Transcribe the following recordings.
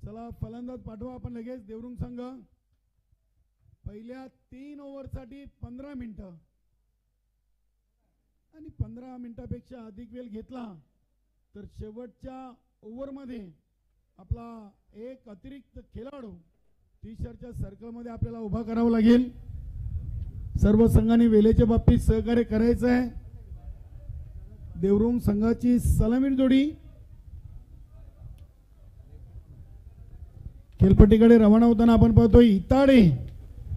चला फलंदाज पाठवा आपण लगेच. देवरुंग संघ पहिल्या 3 ओव्हरसाठी 15 मिनिटं आणि 15 मिनिटापेक्षा अधिक वेळ घेतला तर शेवटच्या ओव्हरमध्ये आपला एक अतिरिक्त खेळाडू 30च्या सर्कलमध्ये आपल्याला उभा करावा लागेल. सर्व संघाने वेळेच्या बाबतीत सहकार्य करायचं आहे. देवरुंग संघाची सलामी जोडी खेळपट्टीकडे रवाना होताना आपण पाहतोय इताडे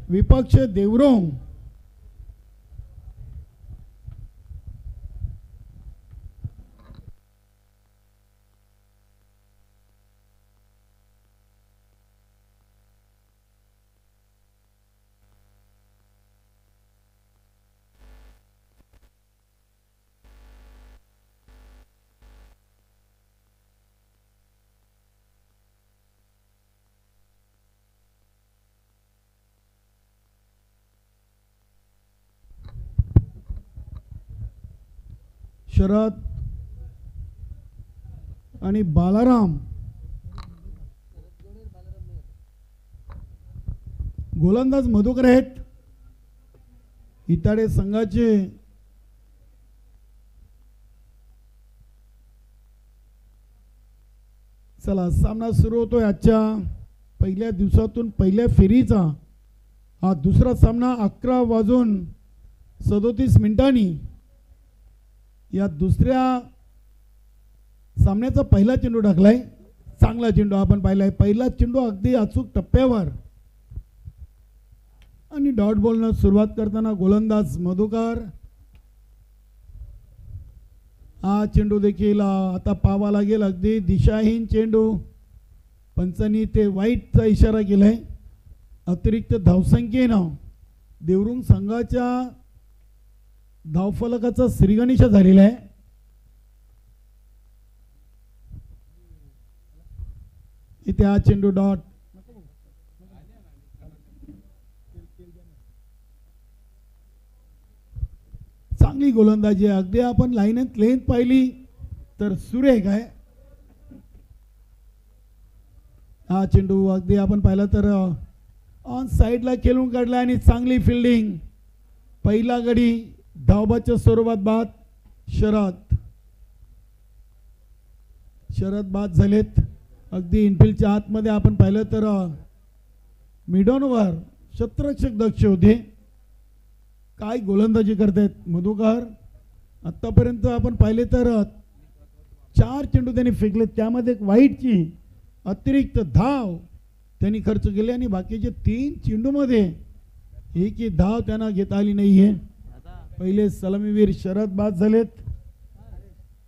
विपक्ष देवरुंग. शरद आणि बालाराम गोलंदाज मधुकर आहेत इताडे संघाचे. चला सामना सुरू होतोय आजच्या पहिल्या दिवसातून पहिल्या फेरीचा. हा दुसरा सामना 11:37 या दुसऱ्या सामन्याचा पहिला चेंडू टाकलाय. चांगला चेंडू आपण पाहिलाय. पहिला चेंडू अगदी अचूक टप्प्यावर आणि डॉट बॉलनं सुरुवात करताना गोलंदाज मधुकर. हा चेंडू देखील आता पाहावा लागेल. अगदी दिशाहीन चेंडू. पंचांनी ते वाईटचा इशारा केलाय. अतिरिक्त धावसंख्येनं देवरुंग संघाच्या धावफलकाचा श्रीगणेश झालेला आहे. इथे हा चेंडू डॉट. चांगली गोलंदाजी आहे. अगदी आपण लाईनत लेंथ पाहिली तर सुरेख आहे. हा चेंडू अगदी आपण पाहिला तर ऑन साईडला खेळून काढला आणि चांगली फिल्डिंग. पहिला गडी धावबाच्या स्वरूपात बाद. शरद बाद झालेत. अगदी इनफिल्डच्या आतमध्ये आपण पाहिलं तर मिडॉनवर शतरक्षक दक्ष होते. काय गोलंदाजी करतायत मधुकर. आतापर्यंत आपण पाहिले तर 4 चेंडू त्यांनी फेकले. त्यामध्ये एक वाईटची अतिरिक्त धाव त्यांनी खर्च केली आणि बाकीचे 3 चेंडूमध्ये एकही धाव त्यांना घेता आली नाहीये. पहिले सलामीवीर शरद बाद झालेत.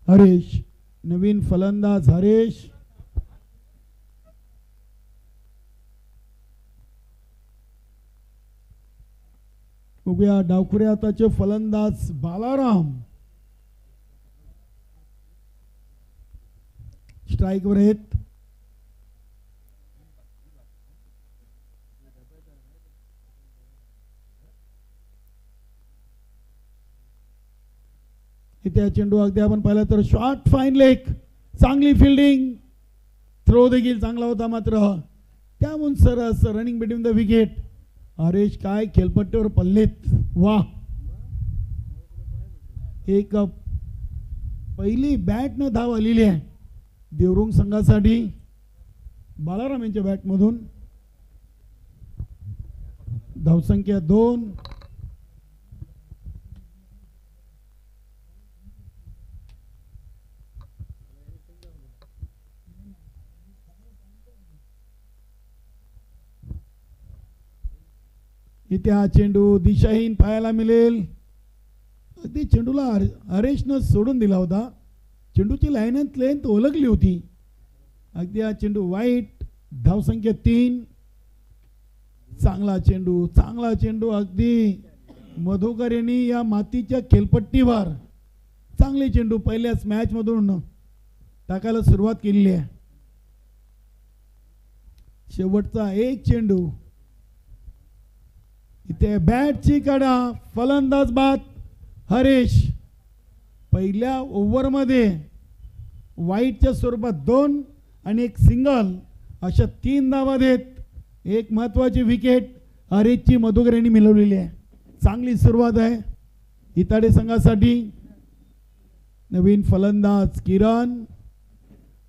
हरेश नवीन फलंदाज हरेश. बघूया डावखुरे हाताचे फलंदाज बालाराम स्ट्राईकवर आहेत. इथे चेंडू अगदी आपण पाहिला तर शॉर्ट फाईन लेग. चांगली फिल्डिंग. थ्रो देखील चांगला होता. मात्र त्याहून सरस running between the wicket. Haresh काय खेळपट्टीवर पडलेत. वा. एक पहिली बॅट न धाव आलेली आहे देवरुंग संघासाठी बालाराम यांच्या बॅटमधून. धावसंख्या 2. इथे हा चेंडू दिशाहीन पाहायला मिळेल. अगदी चेंडूला हरेशनं सोडून दिला होता. चेंडूची लाईन अँड लेंथ ओळखली होती. अगदी हा चेंडू वाईट. धावसंख्या 3. चांगला चेंडू अगदी मधुकर यांनी या मातीच्या खेळपट्टीवर चांगले चेंडू पहिल्याच मॅच मधून टाकायला सुरुवात केलेली आहे. शेवटचा एक चेंडू. इथे बॅटची कडा. फलंदाज बाद हरेश. पहिल्या ओव्हरमध्ये वाईटच्या स्वरूपात 2 आणि एक सिंगल अशा 3 धावा देत एक महत्वाची विकेट हरीशची मधुकर यांनी मिळवलेली आहे. चांगली सुरुवात आहे इताडे संघासाठी. नवीन फलंदाज किरण.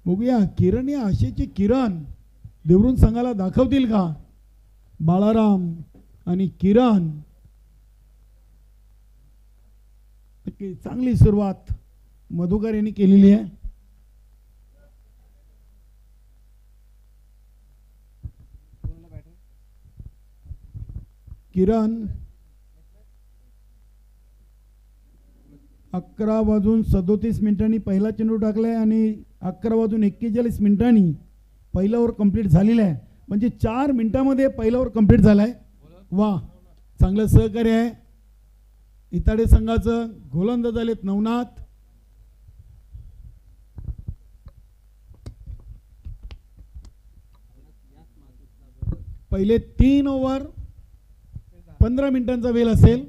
बघूया किरण या आशेचे किरण देवरुण संघाला दाखवतील का. बाळाराम आणि किरण. चांगली सुरुवात मधुकर यांनी केलेली आहे. किरण 11:37 पहिला चेंडू टाकलाय आणि 11:41 पहिला ओव्हर कंप्लीट झालेला आहे. म्हणजे 4 मिनिटांमध्ये पहिला ओव्हर कंप्लीट झालाय. वा चांगलं सहकार्य आहे इताडे संघाचं. गोलंदाज झालेत नवनाथ. पहिले 3 ओव्हर 15 मिनिटांचा वेळ असेल.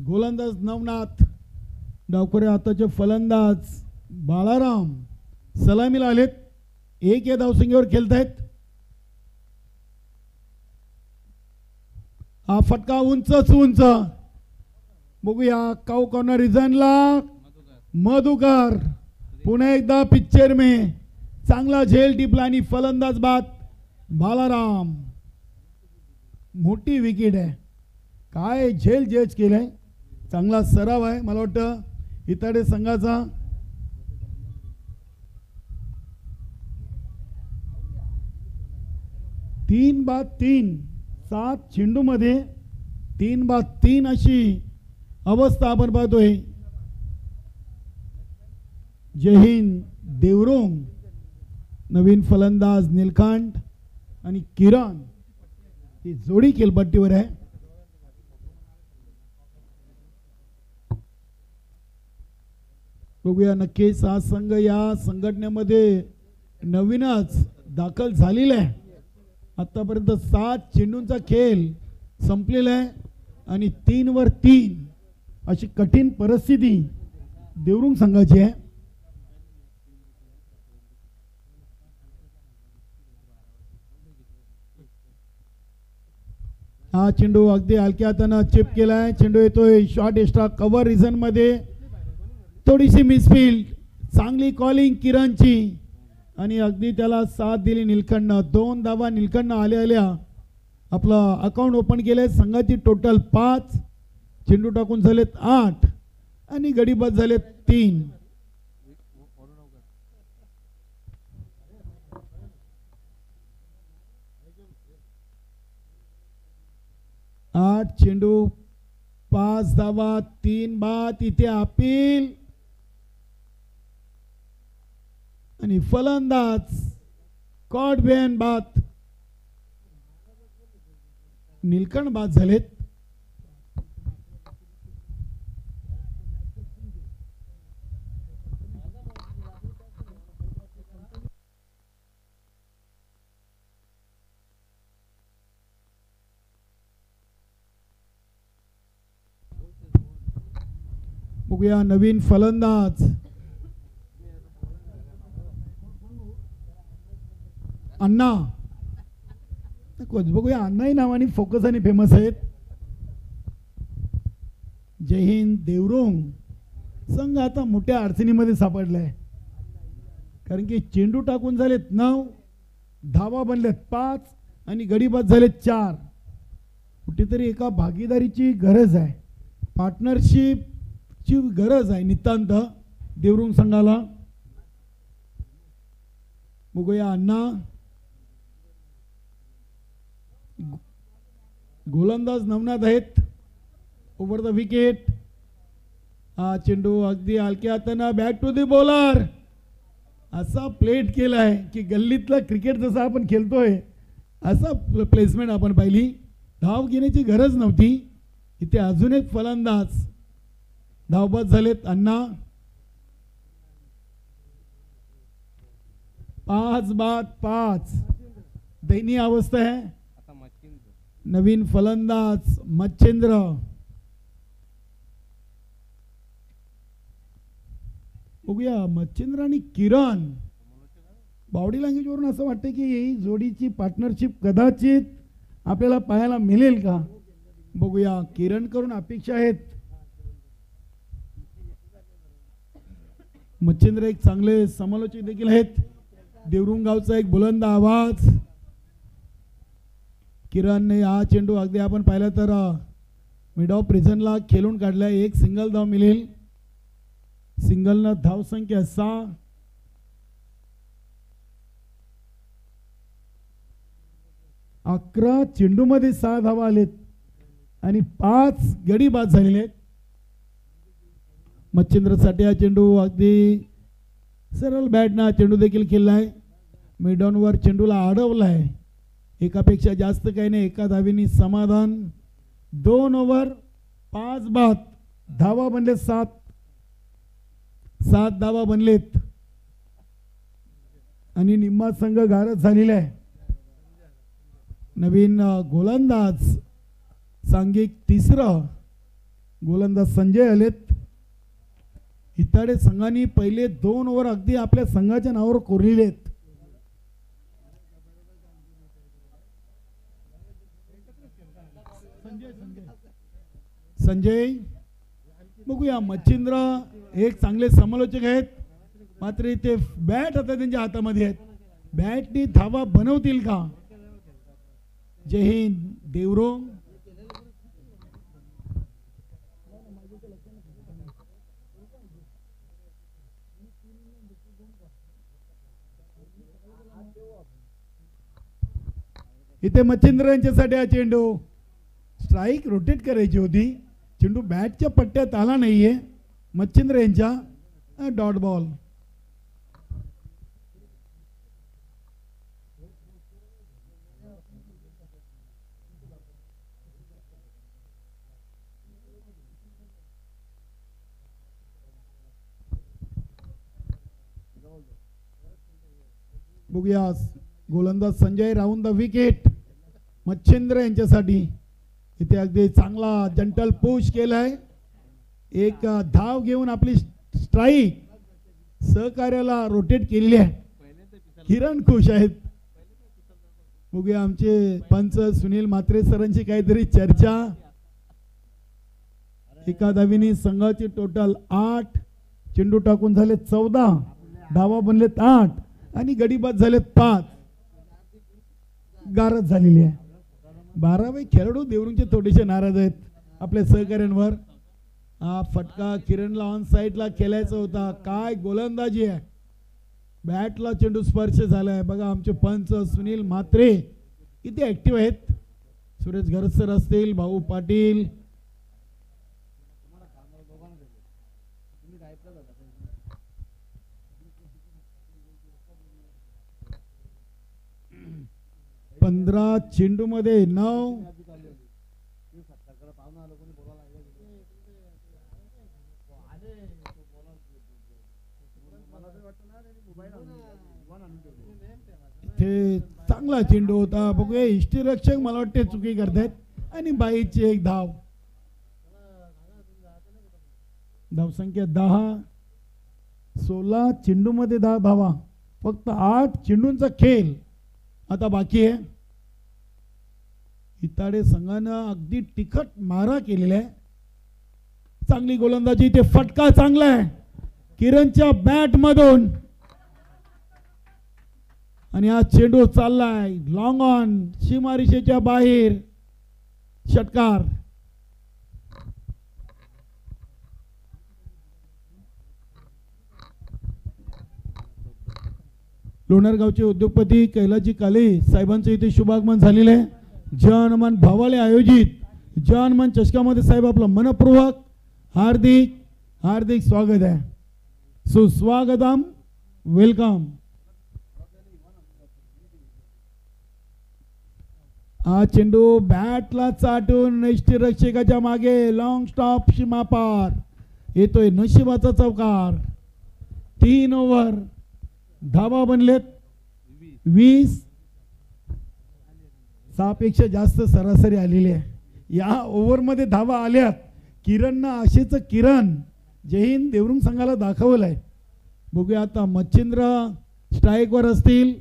गोलंदाज नवनाथ. डावखोरे हाताचे फलंदाज बाळाराम सलामीला आलेत. एक या धावसंख्येवर खेळतायत. हा फटका उंचच उंच. बघूया काऊ कॉर्नर रिझनला मधुकर पुन्हा एकदा पिक्चर में चांगला झेल टिपला आणि फलंदाज बाद बालाराम. मोठी विकेट आहे. काय झेल जज केलंय. चांगला सराव आहे मला वाटतं इताडे संघाचा. तीन बाद 7 चेंडूमध्ये 3/3 अशी अवस्था आपण पाहतोय. जय हिंद देवरुंग. नवीन फलंदाज नीलकंठ आणि किरण ही जोडी खेळपट्टीवर आहे. बघूया नक्कीच हा संघ या संघटनेमध्ये नवीनच दाखल झालेला आहे. आतापर्यंत 7 चेंडूंचा खेळ संपलेला आहे आणि 3वर 3 अशी कठीण परिस्थिती देवरुंग संघाची आहे. हा चेंडू अगदी हलक्या हाताने चिप केलाय. चेंडू येतोय शॉर्ट एक्स्ट्रा कव्हर रिझन मध्ये. थोडीशी मिसफील्ड. चांगली कॉलिंग किरणची आणि अगदी त्याला साथ दिली नीलकंठनं. 2 धावा नीलकंठनं आल्या आपलं अकाउंट ओपन केलंय. संघाची टोटल 5. चेंडू टाकून झालेत 8 आणि गडीबाद झालेत 3. आठ चेंडू 5 धावा 3 बाद. इथे अपील आणि फलंदाज कॉट बॅन बाद. नीलकंठ बाद झालेत. बघूया नवीन फलंदाज अण्णा. बघूया अण्णाही नावाने फोकस आणि फेमस आहेत. जय हिंद देवरुंग संघ आता मोठ्या अडचणीमध्ये सापडलाय. कारण की चेंडू टाकून झालेत 9, धावा बनल्यात 5 आणि गडीबाद झालेत 4. कुठेतरी एका भागीदारीची गरज आहे. पार्टनरशिपची गरज आहे नितांत देवरुंग संघाला. बघूया अण्णा. गोलंदाज नवनाथ आहेत. Over the wicket. हा चेंडू अगदी हलक्या हाताने बॅक टू द बॉलर. असा प्लेट केलाय की गल्लीतला क्रिकेट जसा आपण खेळतोय असा प्लेसमेंट आपण पाहिली. धाव घेण्याची गरज नव्हती. इथे अजून एक फलंदाज धावबाद झालेत अण्णा. 5 बाद 5 दयनीय अवस्था आहे. नवीन फलंदाज मच्छिंद्र. बघूया मच्छिंद्र आणि किरण. बॉडी लँग्वेजवरून असं वाटतं की ही जोडीची पार्टनरशिप कदाचित आपल्याला पाहायला मिळेल का. बघूया किरण करून अपेक्षा आहेत. मच्छिंद्र एक चांगले समालोचक देखील आहेत. देवरुंग गावचा एक बुलंद आवाज. किरणने हा चेंडू अगदी आपण पाहिला तर मिड ऑफ प्रिझनला खेळून काढला. एक सिंगल धाव मिळेल. सिंगलनं धावसंख्या 6. अकरा चेंडूमध्ये 6 धावा आलेत आणि 5 गडी बाद झालेले आहेत. मच्छिंद्रसाठी हा चेंडू अगदी सरळ बॅटना चेंडू देखील खेळलाय. मिडॉनवर चेंडूला अडवलाय. एकापेक्षा जास्त काही नाही. एका धावेनी समाधान. 2 ओव्हर 5 बाद. धावा बनले 7 धावा बनलेत आणि निम्मा संघ गारद झालेला आहे. नवीन गोलंदाज सांघिक 3रा गोलंदाज संजय आलेत. हिताडे संघाने पहिले 2 ओव्हर अगदी आपल्या संघाच्या नावावर कोरलेले आहेत. संजय बघूया. मच्छिंद्र एक चांगले समालोचक आहेत. मात्र ते बॅट आता त्यांच्या हातामध्ये आहेत. बॅटनी धावा बनवतील का. जय हिंद. देवरुंग इथे मच्छिंद्र यांच्यासाठी हा चेंडू. स्ट्राईक रोटेट करायची होती. चेंडू बॅटच्या पट्ट्यात आला नाहीये. मच्छिंद्र यांच्या डॉट बॉल. बघूया गोलंदाज Sanjay round the wicket. Machhindra यांच्यासाठी इथे अगदी चांगला जंटल पुश केलाय. एक धाव घेऊन आपली स्ट्राईक सहकार्याला रोटेट केलेली आहे. किरण खुश आहेत. बघूया आमचे पंच सुनील म्हात्रे सरांची काहीतरी चर्चा. एका धावीनी संघाची टोटल 8. चेंडू टाकून झाले 14. धावा बनलेत 8 आणि गडीबाद झालेत 5. गारद झालेली आहे. 12वे खेळाडू देवरुंगचे थोडेसे नाराज आहेत आपल्या सहकार्यांवर. हा फटका किरणला ऑन साईडला खेळायचा होता. काय गोलंदाजी आहे. बॅटला चेंडू स्पर्श झालाय. बघा आमचे पंच सुनील म्हात्रे किती ऍक्टिव्ह आहेत. सुरेश घरसर असतील, भाऊ पाटील, पंधरा चेंडू मध्ये 9. इथे चांगला चेंडू होता. बघूया इष्टरक्षक मला वाटते चुकी करतायत आणि बाईची एक धाव. धावसंख्या 10. 16 चेंडू मध्ये 10 धावा. फक्त 8 चेंडूंचा खेळ आता बाकी आहे. हिताडे संघानं अगदी तिखट मारा केलेला आहे. चांगली गोलंदाजी. ते फटका चांगला आहे किरणच्या बॅट मधून आणि हा चेंडू चाललाय लॉंग ऑन सीमारेषेच्या बाहेर. षटकार. लोणार गावचे उद्योगपती कैलाजी काले साहेबांचं इथे शुभागमन झालेलं आहे. जनमन भावाले आयोजित जनमन चषकामध्ये साहेब आपलं मनपूर्वक हार्दिक हार्दिक स्वागत आहे. सुस्वागतम. वेलकम. हा चेंडू बॅटला चाटून यष्टीरक्षकाच्या मागे लॉंग स्टॉप सीमा पार येतोय. नशिबाचा चौकार. 3 ओव्हर. धावा बनलेत 20. 6 पेक्षा जास्त सरासरी आलेली आहे. या ओव्हरमध्ये धावा आल्यात. किरणनं आशेचं किरण जय हिंद देवरुंग संघाला दाखवलंय. बघूया आता मच्छिंद्र स्ट्राईकवर असतील.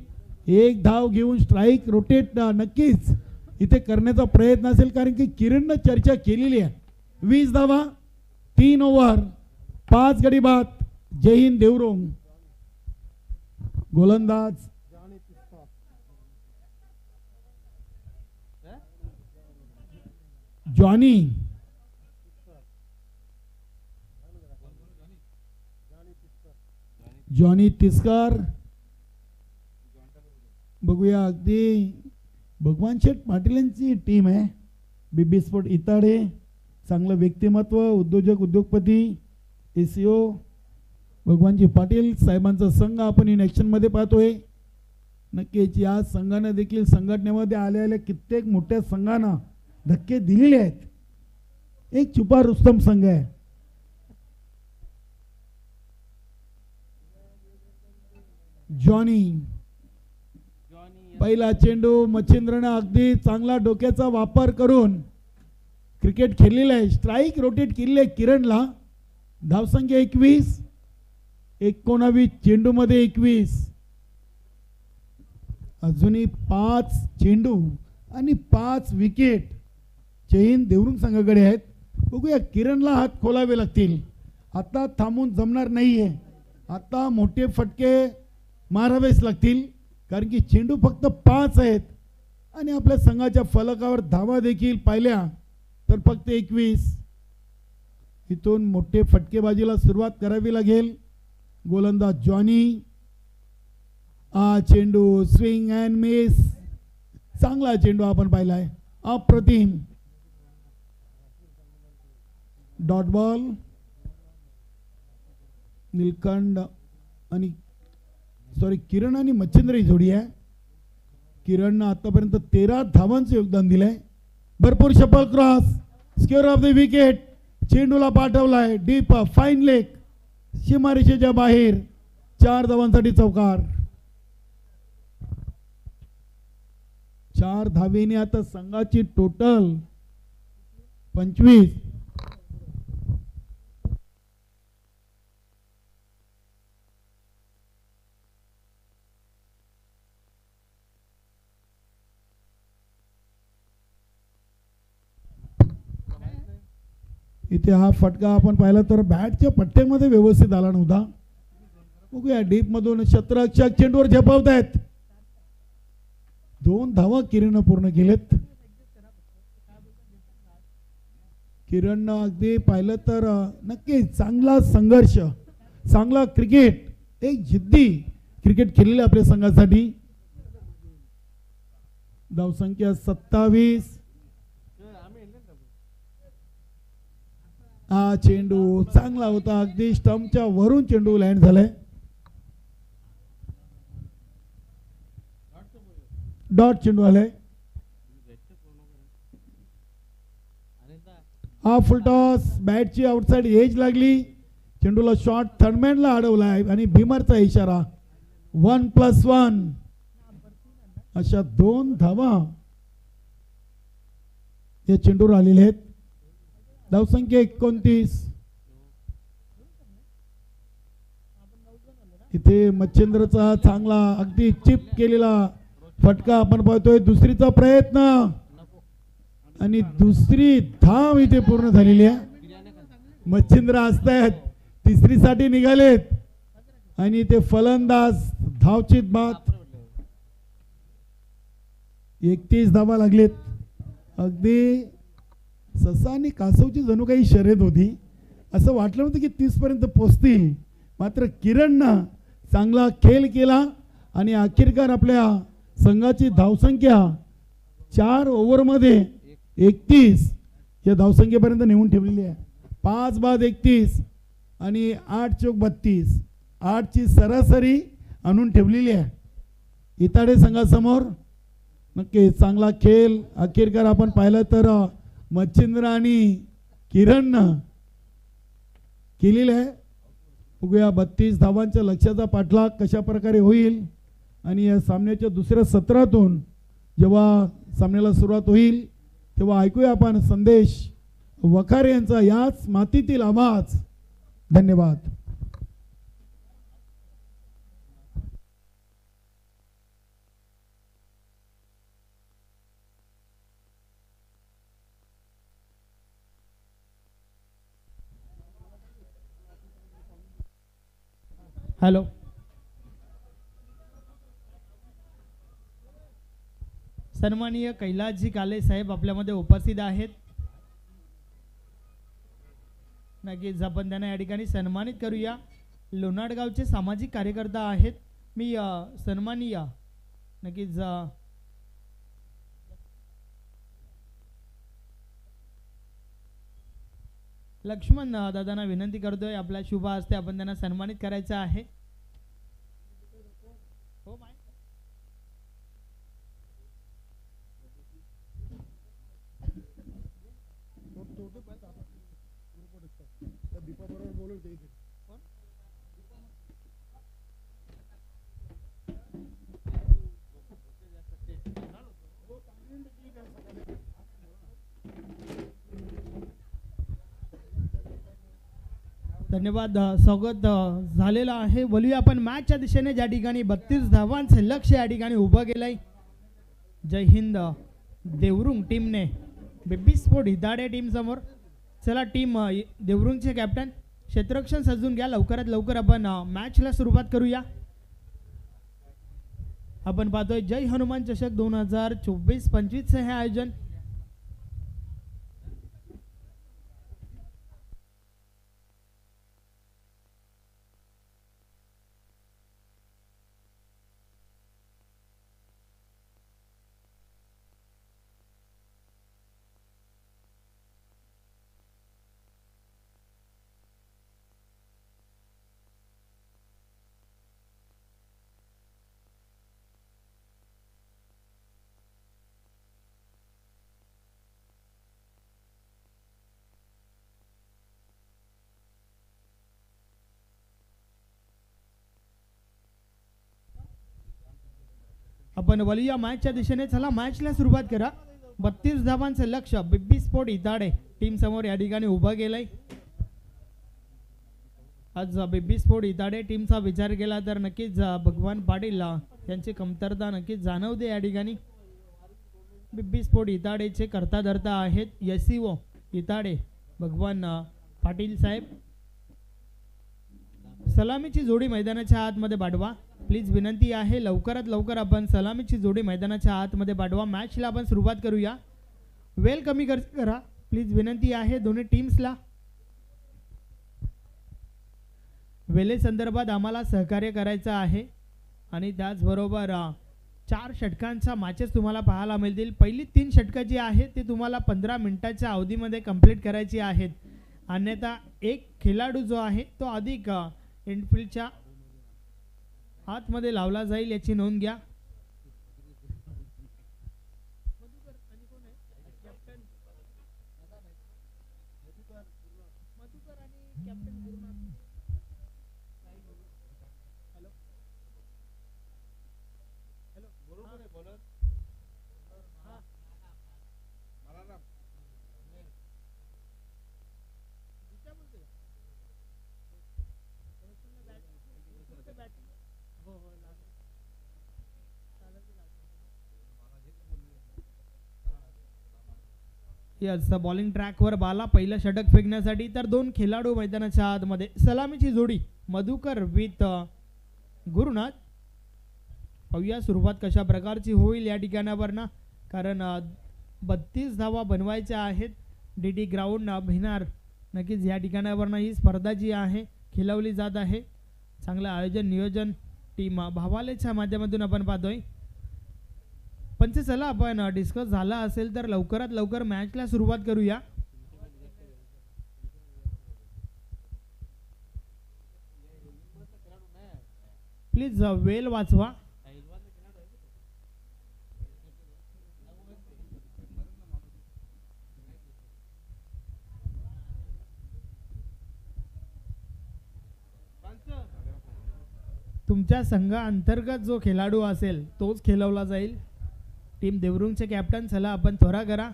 एक धाव घेऊन स्ट्राईक रोटेट नक्कीच इथे करण्याचा प्रयत्न असेल, कारण की किरणनं चर्चा केलेली आहे. 20 धावा 3 ओव्हर 5 गडी बाद. जय हिंद देवरोंग. गोलंदाज जॉनी तिस्कार. बघूया अगदी भगवान शेठ पाटील यांची टीम आहे. बीबी स्पोर्ट इताडे, चांगलं व्यक्तिमत्व, उद्योजक उद्योगपती एसीओ भगवानजी पाटील साहेबांचा संघ आपण इन ॲक्शनमध्ये पाहतोय. नक्कीच या संघाने देखील संघटनेमध्ये आलेल्या कित्येक मोठ्या संघांना धक्के दिलेले आहेत. एक छुपा रुस्तम संघ आहे. जॉनी पहिला चेंडू मच्छिंद्रने अगदी चांगला डोक्याचा वापर करून क्रिकेट खेळलेला आहे. स्ट्राईक रोटेट केलेली आहे किरणला. धावसंख्या 21. 19 चेंडूमध्ये 21. अजूनही 5 चेंडू आणि 5 विकेट जय हिंद देवरुंग संघाकडे आहेत. बघूया किरणला हात खोलावे लागतील. आता थांबून जमणार नाहीये. आता मोठे फटके मारावेच लागतील, कारण की चेंडू फक्त 5 आहेत आणि आपल्या संघाच्या फलकावर धावा देखील पाहिल्या तर फक्त 21. इथून मोठे फटकेबाजीला सुरुवात करावी लागेल. गोलंदाज जॉनी. चेंडू स्विंग अँड मिस. चांगला चेंडू आपण पाहिलाय. अप्रतिम डॉट बॉल. नीलकंठ आणि किरण आणि मच्छिंद्र ही जोडी आहे. किरणनं आतापर्यंत 13 धावांचं योगदान दिलंय. भरपूर shuffle cross. Square of the wicket. चेंडूला पाठवलाय डीप फाईन लेग. सीमारेषेच्या बाहेर. 4 धावांसाठी चौकार. 4 धावेने आता संघाची टोटल 25. इथे हा फटका आपण पाहिला तर बॅटच्या पट्ट्यामध्ये व्यवस्थित आला नव्हता. बघूया डीप मधून शतरक्षक चेंडूवर झेपावतायत. 2 धावा किरणनं पूर्ण केलेत. किरणनं अगदी पाहिलं तर नक्कीच चांगला संघर्ष, चांगला क्रिकेट, एक जिद्दी क्रिकेट खेळलेले आपल्या संघासाठी. धावसंख्या 27. हा चेंडू चांगला होता. अगदी स्टंपच्या वरून चेंडू लँड झालाय. डॉट चेंडू आलाय. हा फुलटॉस. बॅटची आउटसाइड एज लागली. चेंडूला शॉट थर्डमॅनला अडवलाय आणि भीमरचा इशारा. 1+1 अशा 2 धावा या चेंडूवर आलेले आहेत. धावसंख्या 29. इथे मच्छिंद्रचा चांगला अगदी चिप केलेला फटका आपण पाहतोय. दुसरीचा प्रयत्न आणि दुसरी धाव इथे पूर्ण झालेली आहे. मच्छिंद्र असतायत. तिसरीसाठी निघालेत आणि ते फलंदाज धावचीत बाद. 31 धावा लागलेत. अगदी ससा आणि कासवची जणू काही शर्यत होती. असं वाटलं नव्हतं की 30 पर्यंत पोहोचतील. मात्र किरणनं चांगला खेळ केला आणि अखेरकार आपल्या संघाची धावसंख्या 4 ओव्हरमध्ये 31 या धावसंख्येपर्यंत नेऊन ठेवलेली आहे. 5 बाद 31 आणि 8 चौक 32. 8ची सरासरी आणून ठेवलेली आहे इताडे संघासमोर. नक्की चांगला खेळ अखेरकार आपण पाहिलं तर मच्छिंद्र आणि किरणनं केलेलं आहे. बघूया 32 धावांच्या लक्ष्याचा पाठलाग कशा प्रकारे होईल आणि या सामन्याच्या दुसऱ्या सत्रातून जेव्हा सामन्याला सुरुवात होईल तेव्हा ऐकूया आपण संदेश वखारे यांचा याच मातीतील आवाज. धन्यवाद. हॅलो. सन्माननीय कैलासजी काले साहेब आपल्यामध्ये उपस्थित आहेत. नक्कीच आपण त्यांना या ठिकाणी सन्मानित करूया. लोणारगावचे सामाजिक कार्यकर्ता आहेत. मी सन्माननीय नक्कीच लक्ष्मण दादांना विनंती करतोय आपल्या शुभ हस्ते आपण त्यांना सन्मानित करायचं आहे. हो धन्यवाद. स्वागत झालेलं आहे. बोलूया आपण मॅचच्या दिशेने ज्या ठिकाणी 32 धावांचं लक्ष या ठिकाणी उभं केलंय. जय हिंद देवरुंग टीमने बेबी स्पोर्ट हिदाडे टीम समोर. चला टीम देवरुंगचे कॅप्टन क्षेत्ररक्षण सजून घ्या. लवकरात लवकर आपण मॅचला सुरुवात करूया. आपण पाहतोय जय हनुमान चषक 2024-25 हे आयोजन. आपण वलूया मॅचच्या दिशेने. चला मॅचला सुरुवात करा. 32 धावांचं लक्ष बेबी स्पोर्ट इताडे टीम समोर या ठिकाणी उभं केलंय. आज बेबी स्पोर्ट इताडे टीमचा विचार केला तर नक्कीच भगवान पाटील यांची कमतरता नक्कीच जाणवते या ठिकाणी. बेबी स्पोर्ट इताडेचे करता धरता आहेत यसीओ इताडे भगवान पाटील साहेब. सलामीची जोडी मैदानाच्या आतमध्ये पाठवा प्लीज, विनंती आहे. लवकरात लवकर आपण सलामीची जोडी मैदानाच्या आतमध्ये पाठवा. मॅचला आपण सुरुवात करूया. वेळ कमी करा प्लीज, विनंती आहे दोन्ही टीम्सला. वेळेसंदर्भात आम्हाला सहकार्य करायचं आहे आणि त्याचबरोबर 4 षटकांच्या मॅचेस तुम्हाला पाहायला मिळतील. पहिली 3 षटकं जी आहेत ते तुम्हाला 15 मिनिटाच्या अवधीमध्ये कंप्लीट करायची आहेत. अन्यथा एक खेळाडू जो आहे तो अधिक एंडफील्डच्या आतमध्ये लावला जाईल याची नोंद घ्या. यस, बॉलिंग ट्रॅकवर बाला पहिलं षटक फेकण्यासाठी तर 2 खेळाडू मैदानाच्या आतमध्ये. सलामीची जोडी मधुकर विथ गुरुनाथ. पाहूया सुरुवात कशा प्रकारची होईल या ठिकाणावरनं, कारण 32 धावा बनवायच्या आहेत. डीडी ग्राउंड भिनार नक्कीच या ठिकाणावरनं ही स्पर्धा जी आहे खेळवली जात आहे. चांगलं आयोजन नियोजन टीम भावालेच्या माध्यमातून आपण पाहतोय. पंच चला आपण डिस्कस झाला असेल तर लवकरात लवकर मॅचला सुरुवात करूया. प्लीज वेळ वाचवा. तुमच्या संघाअंतर्गत जो खेळाडू असेल तोच खेळवला जाईल. टीम देवरुंगचे कॅप्टन चला आपण त्वरा करा.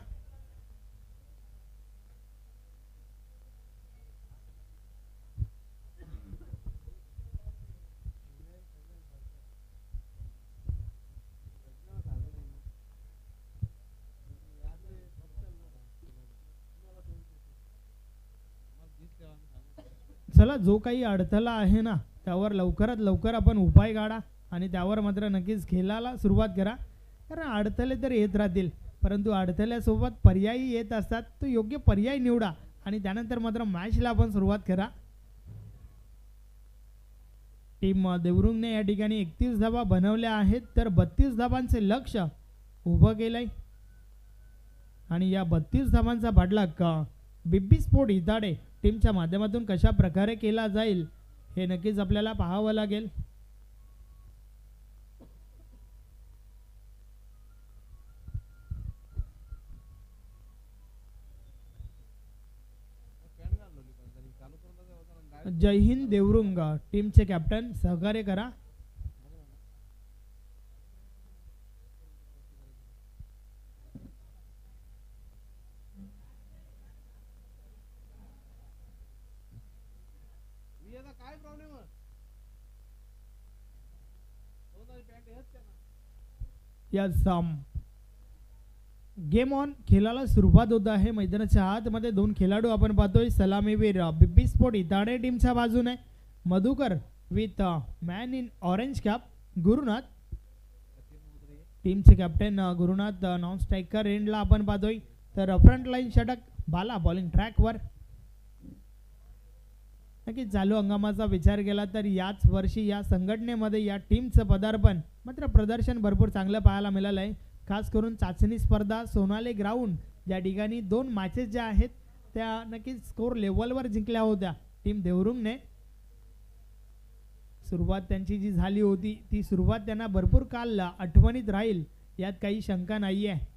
चला जो काही अडथळा आहे ना त्यावर लवकरात लवकर आपण उपाय काढा आणि त्यावर मात्र नक्कीच खेळाला सुरुवात करा. कारण अडथळे तर येत राहतील, परंतु अडथळ्यासोबत पर्यायी येत असतात. तो योग्य पर्याय निवडा आणि त्यानंतर मात्र मॅचला आपण सुरुवात करा. टीम देवरुंगने या ठिकाणी 31 धावा बनवल्या आहेत, तर 32 धावांचे लक्ष उभं केलंय आणि या 32 धावांचा पाठलाग बिब्बी स्पोर्ट इताडे टीमच्या माध्यमातून कशा प्रकारे केला जाईल हे नक्कीच आपल्याला पाहावं लागेल. जय हिंद देवरुंग टीमचे कॅप्टन सहकार्य करा. यस गेम ऑन खेळाला सुरुवात होत आहे. मैदानाच्या आतमध्ये दोन खेळाडू आपण पाहतोय. सलामीवीर बिब्बी स्पोर्ट इताडे टीमच्या बाजूने Madhukar with man in orange cap Gurunath. टीमचे कॅप्टन गुरुनाथ नॉन स्ट्रायकर एंडला आपण पाहतोय. तर फ्रंट लाईन षटक बाला बॉलिंग ट्रॅकवर. नक्की चालू हंगामाचा विचार केला तर याच वर्षी या संघटनेमध्ये या टीमचं पदार्पण मात्र प्रदर्शन भरपूर चांगलं पाहायला मिळालं आहे. खास करून चाचणी स्पर्धा सोनाले ग्राउंड ज्या ठिकाणी 2 मॅचेस ज्या आहेत त्या नक्कीच स्कोर लेवलवर जिंकल्या होत्या. टीम देवरुंगने सुरुवात त्यांची जी झाली होती ती सुरुवात त्यांना भरपूर काल आठवणीत राहील यात काही शंका नाही आहे.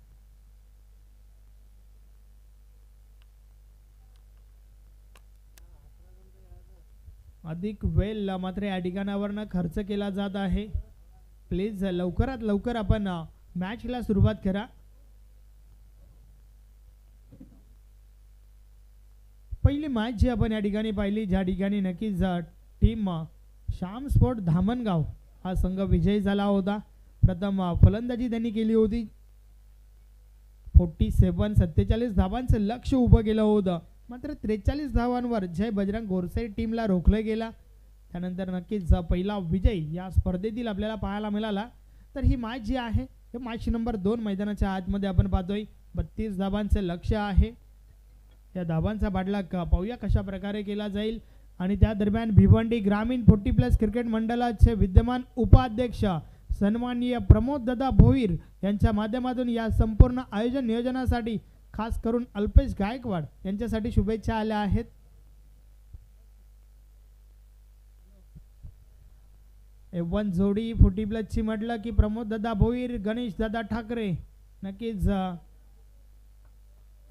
अधिक वेळ मात्र या ठिकाणावरनं खर्च केला जात आहे. प्लीज लवकरात लवकर आपण मॅचला सुरुवात करा. पहिली मॅच जी आपण या ठिकाणी पाहिली ज्या ठिकाणी नक्कीच टीम श्याम स्पोर्ट धामणगाव हा संघ विजयी झाला होता. प्रथम फलंदाजी त्यांनी केली होती. 47 धावांचं लक्ष उभं केलं होतं, मात्र 43 धावांवर जय बजरंग गोरसे टीमला रोखलं गेला. त्यानंतर नक्कीच पहिला विजय या स्पर्धेतील आपल्याला पाहायला मिळाला. तर ही मॅच जी आहे हे मॅच नंबर 2 मैदानाच्या आतमध्ये आपण पाहतोय. 32 धावांचं लक्ष आहे. या धावांचा पाठलाग पाहूया कशा प्रकारे केला जाईल. आणि त्या दरम्यान भिवंडी ग्रामीण 40+ क्रिकेट मंडळाचे विद्यमान उपाध्यक्ष सन्माननीय प्रमोद दादा भोईर यांच्या माध्यमातून या संपूर्ण आयोजन नियोजनासाठी खास करून अल्पेश गायकवाड यांच्यासाठी शुभेच्छा आल्या आहेत. एवन जोडी 40+ ची म्हटलं की प्रमोद दादा भोईर गणेश दादा ठाकरे नक्कीच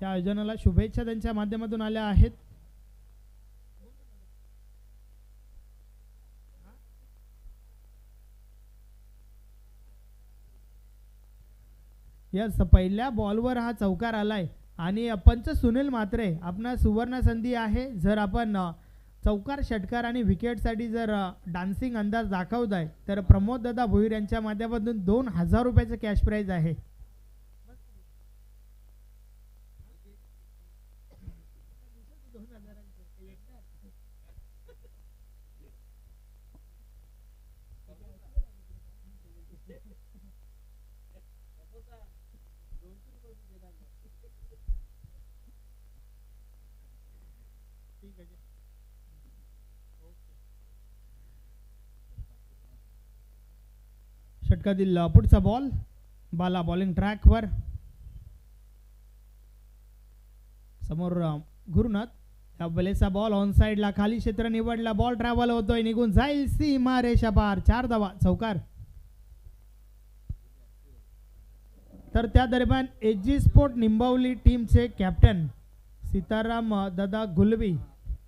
त्या आयोजनाला शुभेच्छा त्यांच्या माध्यमातून आल्या आहेत. यस पहिल्या बॉलवर हा चौकार आलाय आणि पंच सुनील म्हात्रे आपणा सुवर्ण संधी आहे. जर आपण चौकार षटकार आणि विकेटसाठी जर डान्सिंग अंदाज दाखवताय तर प्रमोद दादा भोईर यांच्या माध्यमातून 2000 रुपयाचं कॅश प्राइज आहे. षटकातील पुढचा बॉल बाला बॉलिंग ट्रॅकवर. समोर गुरुनाथ या बलेचा बॉल ऑन साइडला खाली क्षेत्र निवडला. बॉल ट्रॅव्हल होतोय, निघून जाईल सीमा रेषा पार. 4 धावा चौकार. तर त्या दरम्यान एजी स्पोर्ट निंबावली टीमचे कॅप्टन सीताराम दादा गुलवी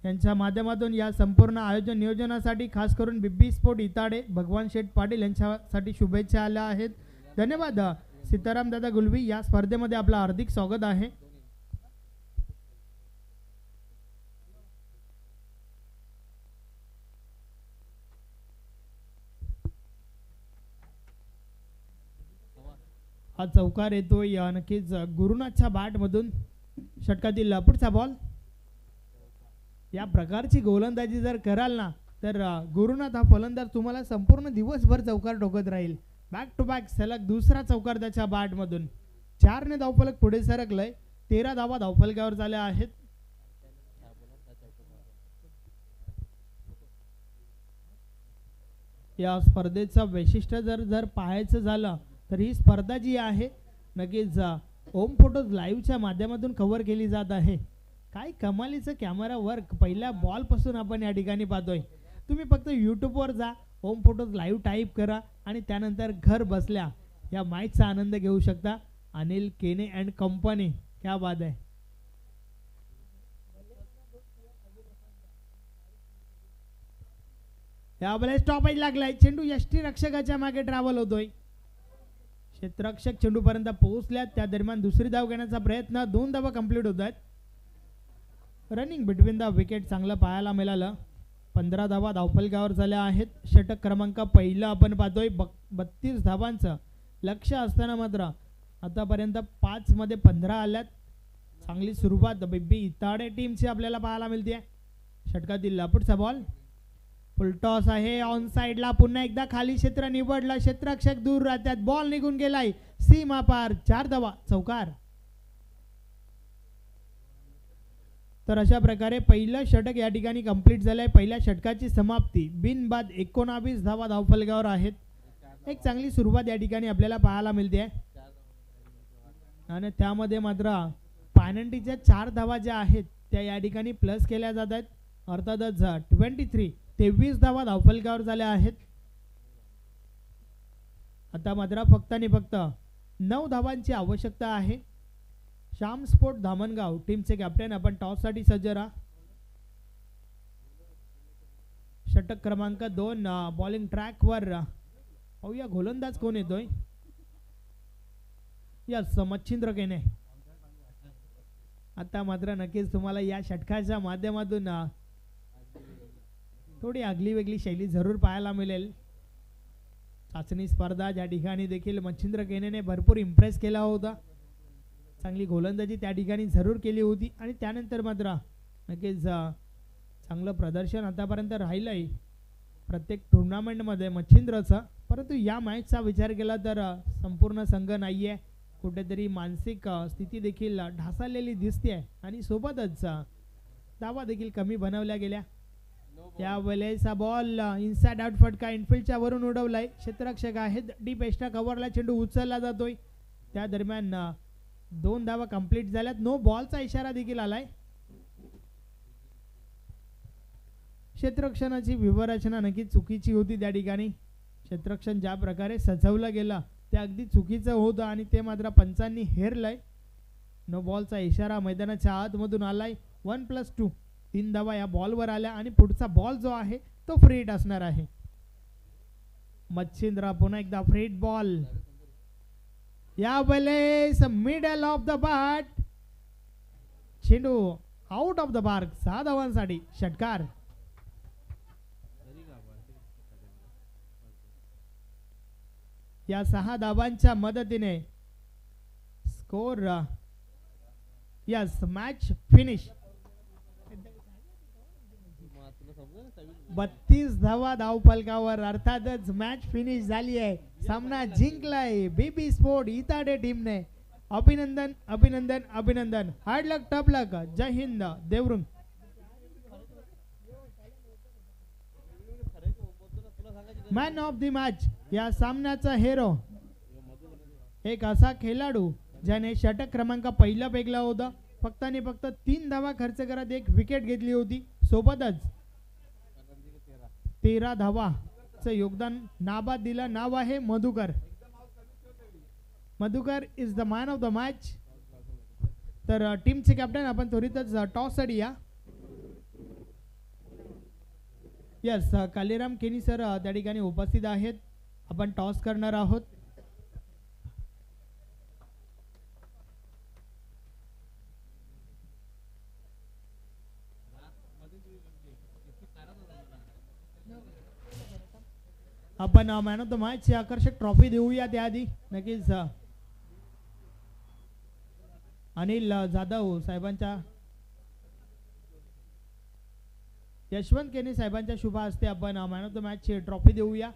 यांच्या माध्यमातून या संपूर्ण आयोजन नियोजनासाठी खास करून बिब्बी स्पोर्ट इताडे भगवान शेठ पाटील यांच्यासाठी शुभेच्छा आल्या आहेत. धन्यवाद सीताराम दादा गुलवी. या स्पर्धेमध्ये आपलं हार्दिक स्वागत आहे. हा चौकार येतोय नक्कीच गुरुनाथच्या बॅट मधून. षटकातील पुढचा बॉल. या प्रकारची गोलंदाजी जर कराल ना तर गुरुनाथ हा फलंदाज तुम्हाला संपूर्ण दिवसभर चौकार ठोकत राहील. बॅक टू बॅक सलग दुसरा चौकार त्याच्या बॅटमधून. 4ने धावफलक पुढे सरकलंय. 13 धावा धावफलकावर झाल्या आहेत. या स्पर्धेचं वैशिष्ट्य जर पाहायचं झालं तर ही स्पर्धा जी आहे नक्कीच ओम फोटोज लाईव्हच्या माध्यमातून कव्हर केली जात आहे. काय कमालीचं कॅमेरा वर्क पहिल्या बॉल पासून आपण या ठिकाणी पाहतोय. तुम्ही फक्त यूट्यूबवर जा, ओम फोटोज लाईव्ह टाईप करा आणि त्यानंतर घर बसल्या या मॅचचा आनंद घेऊ शकता. अनिल केने अँड कंपनी, क्या बात आहे. यावेळेस स्टॉपेज लागलाय. चेंडू यष्टी रक्षकाच्या मागे ट्रॅव्हल होतोय. क्षेत्ररक्षक चेंडू पर्यंत पोहोचल्यात. त्या दरम्यान दुसरी धाव घेण्याचा प्रयत्न. 2 धावा कंप्लीट होत आहेत. रनिंग बिटवीन द विकेट चांगलं पाहायला मिळालं. 15 धावा धावफलकावर झाल्या आहेत. षटक क्रमांक पहिला आपण पाहतोय. 32 धावांचं लक्ष असताना मात्र आतापर्यंत 5 मध्ये 15 आल्यात. चांगली सुरुवात बेबी इताडे टीमची आपल्याला पाहायला मिळते. षटकातील पुढचा बॉल फुल टॉस आहे. ऑन साइडला पुन्हा एकदा खाली क्षेत्र निवडला. क्षेत्ररक्षक दूर राहतात. बॉल निघून गेलाय सीमा पार. 4 धावा चौकार. तर अशा प्रकारे पहिलं षटक या ठिकाणी कंप्लीट झालंय. पहिल्या षटकाची समाप्ती बिनबाद 19 धावा धावफलकावर आहेत. एक चांगली सुरुवात या ठिकाणी आपल्याला पाहायला मिळते आणि त्यामध्ये मात्र पॅनल्टीच्या 4 धावा ज्या आहेत त्या या ठिकाणी प्लस केल्या जात आहेत. अर्थातच 23 धावा धावफलकावर झाल्या आहेत. आता मात्र फक्त आणि फक्त 9 धावांची आवश्यकता आहे. श्याम स्पोर्ट धामणगाव टीमचे कॅप्टन आपण टॉस साठी सज्ज राहा. षटक क्रमांक 2 बॉलिंग ट्रॅक वर पाहूया गोलंदाज कोण येतोय. यस मच्छिंद्र केने. आता मात्र नक्कीच तुम्हाला या षटकाच्या माध्यमातून थोडी आगली वेगळी शैली जरूर पाहायला मिळेल. चाचणी स्पर्धा ज्या ठिकाणी देखील मच्छिंद्र केनेने भरपूर इम्प्रेस केला होता. चांगली गोलंदाजी त्या ठिकाणी जरूर केली होती आणि त्यानंतर मात्र नक्कीच चांगलं प्रदर्शन आतापर्यंत राहिलंय प्रत्येक टुर्नामेंटमध्ये मच्छिंद्रचं. परंतु या मॅचचा विचार केला तर संपूर्ण संघ नाहीये. कुठेतरी मानसिक स्थिती देखील ढासळलेली दिसते आणि सोबतच धावा देखील कमी बनवल्या गेल्या. यावेळेस बॉल इनसाइड आउट फटका इनफिल्डच्या वरून उडवलाय. क्षेत्ररक्षक आहेत डीप एक्स्ट्रा कव्हरला चेंडू उचलला जातोय. त्या दरम्यान 2 धावा कंप्लीट झाल्यात. नो बॉलचा इशारा देखील आलाय. क्षेत्ररक्षणाची व्यूहरचना नक्की चुकीची होती त्या ठिकाणी. क्षेत्ररक्षण ज्या प्रकारे सजवलं गेलं ते अगदी चुकीचं होतं आणि ते मात्र पंचांनी हेरलंय. नो बॉलचा इशारा मैदानाच्या आतमधून आलाय. 1+2 3 धावा या बॉलवर आल्या आणि पुढचा बॉल जो आहे तो फ्री हिट असणार आहे. मच्छिंद्र पुन्हा एकदा फ्री हिट बॉल. यावेळेस मिडल ऑफ द बॅट चेंडू आउट ऑफ द पार्क. 6 धावांसाठी षटकार. या 6 धावांच्या मदतीने स्कोर यस मॅच फिनिश. 32 धावा धावफलकावर. अर्थातच मॅच फिनिश झाली आहे. सामना जिंकलाय बीबी स्पोर्ट इताडे टीमने. अभिनंदन अभिनंदन अभिनंदन. Hard luck tough luck. जय हिंद देवरुंग. मॅन ऑफ द मॅच या सामन्याचा हेरो एक असा खेळाडू ज्याने षटक क्रमांक पहिला पेगला होता. फक्त आणि फक्त 3 धावा खर्च करत 1 विकेट घेतली होती. सोबतच 13 धावाचं योगदान नाबाद दिलं. नाव आहे Madhukar. Madhukar is the man of the match. तर टीमचे कॅप्टन आपण त्वरितच टॉस साठी या. यस कालीराम केनी सर त्या ठिकाणी उपस्थित आहेत. आपण टॉस करणार आहोत. आपण मॅन ऑफ द मॅच ची आकर्षक ट्रॉफी देऊया. त्याआधी नक्कीच अनिल जाधव साहेबांच्या यशवंत केनी साहेबांच्या शुभ हस्ते आपण मॅन ऑफ द मॅच ची ट्रॉफी देऊया.